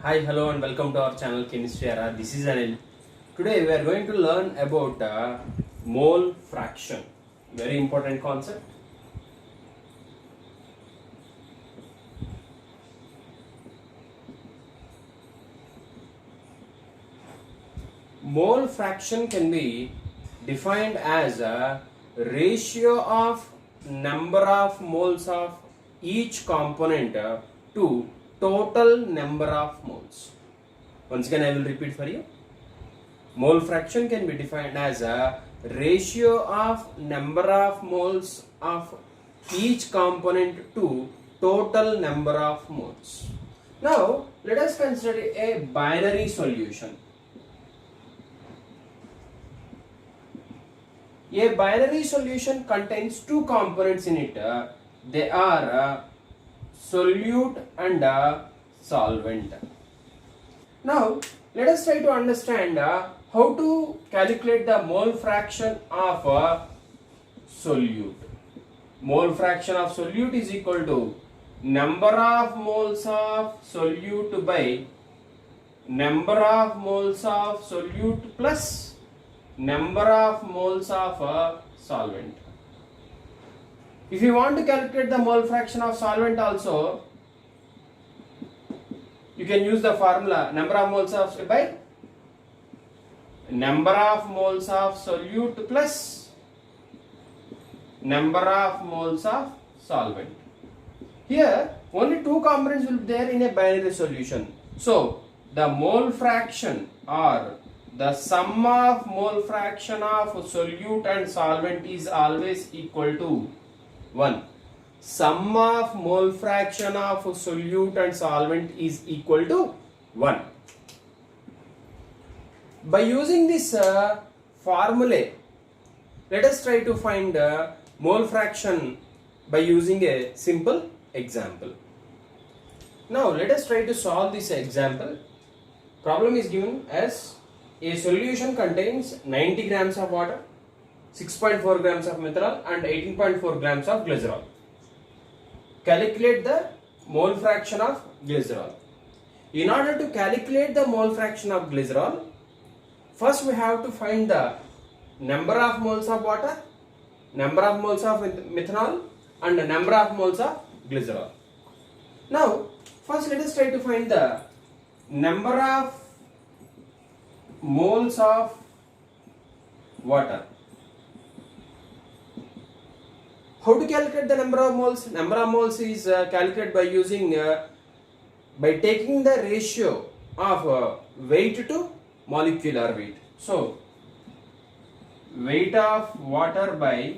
Hi, hello, and welcome to our channel Chemistry Era. This is Anil. Today we are going to learn about mole fraction. Very important concept. Mole fraction can be defined as a ratio of number of moles of each component to total number of moles. Once again, I will repeat for you. Mole fraction can be defined as a ratio of number of moles of each component to total number of moles. Now, let us consider a binary solution. A binary solution contains two components in it. They are solute and solvent. Now, let us try to understand how to calculate the mole fraction of solute. Mole fraction of solute is equal to number of moles of solute by number of moles of solute plus number of moles of solvent. If you want to calculate the mole fraction of solvent also, you can use the formula number of moles of by number of moles of solute plus number of moles of solvent. Here only two components will be there in a binary solution. So the mole fraction or the sum of mole fraction of solute and solvent is always equal to 1. Sum of mole fraction of solute and solvent is equal to 1. By using this formula, let us try to find mole fraction by using a simple example. Now let us try to solve this example. Problem is given as a solution contains 90 grams of water, 6.4 grams of methanol and 18.4 grams of glycerol. Calculate the mole fraction of glycerol. In order to calculate the mole fraction of glycerol, first we have to find the number of moles of water, number of moles of methanol and the number of moles of glycerol. Now, first let us try to find the number of moles of water. How to calculate the number of moles? Number of moles is calculated by using by taking the ratio of weight to molecular weight. So weight of water by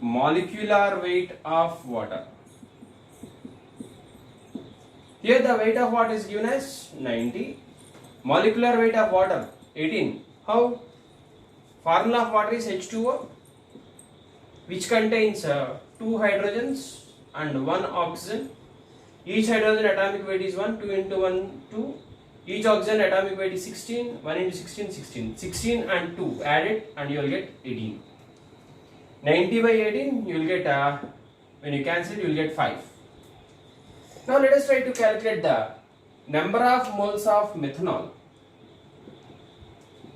molecular weight of water. Here the weight of water is given as 90. Molecular weight of water 18. How? Formula of water is H2O, which contains 2 hydrogens and 1 oxygen. Each hydrogen atomic weight is 1, 2 into 1, 2. Each oxygen atomic weight is 16, 1 into 16, 16. 16 and 2 added and you will get 18. 90 by 18 you will get, when you cancel you will get 5. Now let us try to calculate the number of moles of methanol.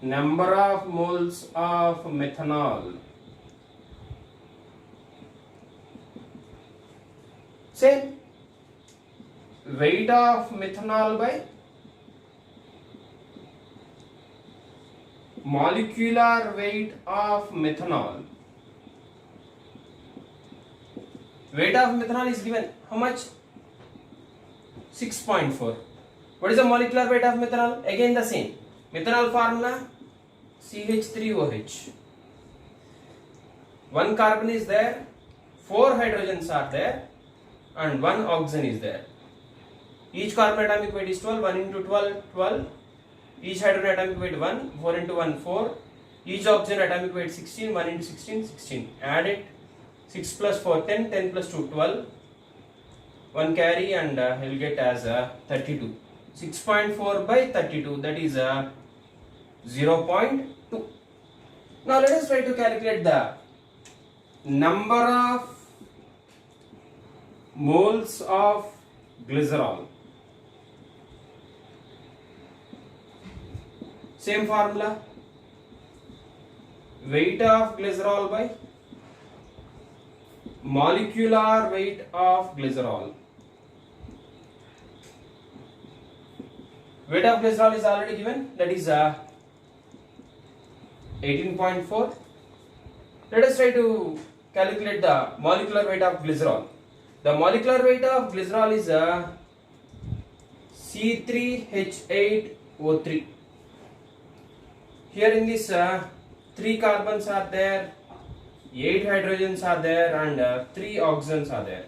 Number of moles of methanol. Same. Weight of methanol by molecular weight of methanol. Weight of methanol is given how much? 6.4. What is the molecular weight of methanol? Again the same. Methanol formula CH3OH. 1 carbon is there, 4 hydrogens are there and 1 oxygen is there. Each carbon atomic weight is 12, 1 into 12, 12. Each hydrogen atomic weight 1, 4 into 1, 4. Each oxygen atomic weight 16, 1 into 16, 16. Add it, 6 plus 4, 10, 10 plus 2, 12. 1 carry and you will get as 32. 6.4 by 32, that is 0.2. Now let us try to calculate the number of moles of glycerol. Same formula. Weight of glycerol by molecular weight of glycerol. Weight of glycerol is already given, that is 18.4. Let us try to calculate the molecular weight of glycerol. The molecular weight of glycerol is C3H8O3. Here in this 3 carbons are there, 8 hydrogens are there, and 3 oxygens are there.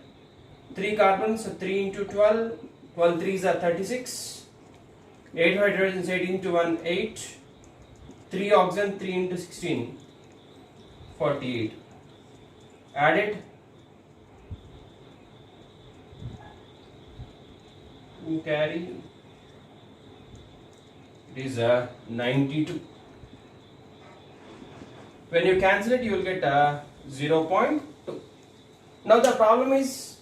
3 carbons, 3 into 12, 12 3s are 36, 8 hydrogens, 8 into 1, 8, 3 oxygen, 3 into 16, 48. Add it. You carry. It is 92. When you cancel it, you will get 0.2. Now the problem is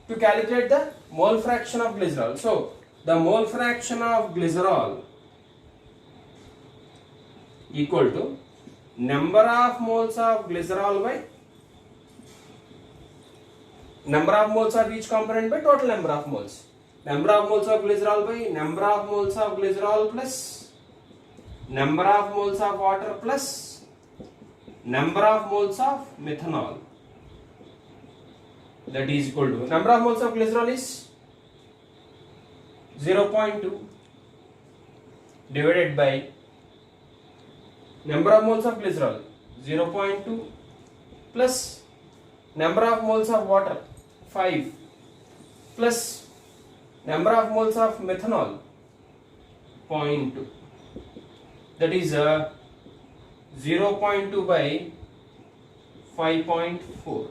to calculate the mole fraction of glycerol. So the mole fraction of glycerol equal to number of moles of glycerol by number of moles of each component by total number of moles. Number of moles of glycerol by number of moles of glycerol plus number of moles of water plus number of moles of methanol. That is equal to number of moles of glycerol is 0.2 divided by number of moles of glycerol 0.2 plus number of moles of water 5 plus number of moles of methanol 0.2. That is 0.2 by 5.4.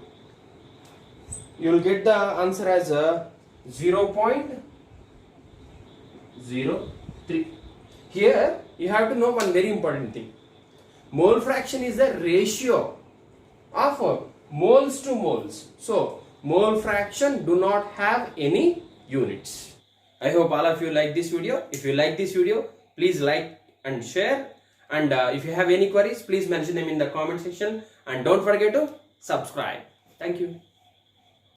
You will get the answer as 0.03. Here you have to know one very important thing. Mole fraction is the ratio of moles to moles. So mole fraction do not have any units. I hope all of you like this video. If you like this video, please like and share. And if you have any queries, please mention them in the comment section. And don't forget to subscribe. Thank you.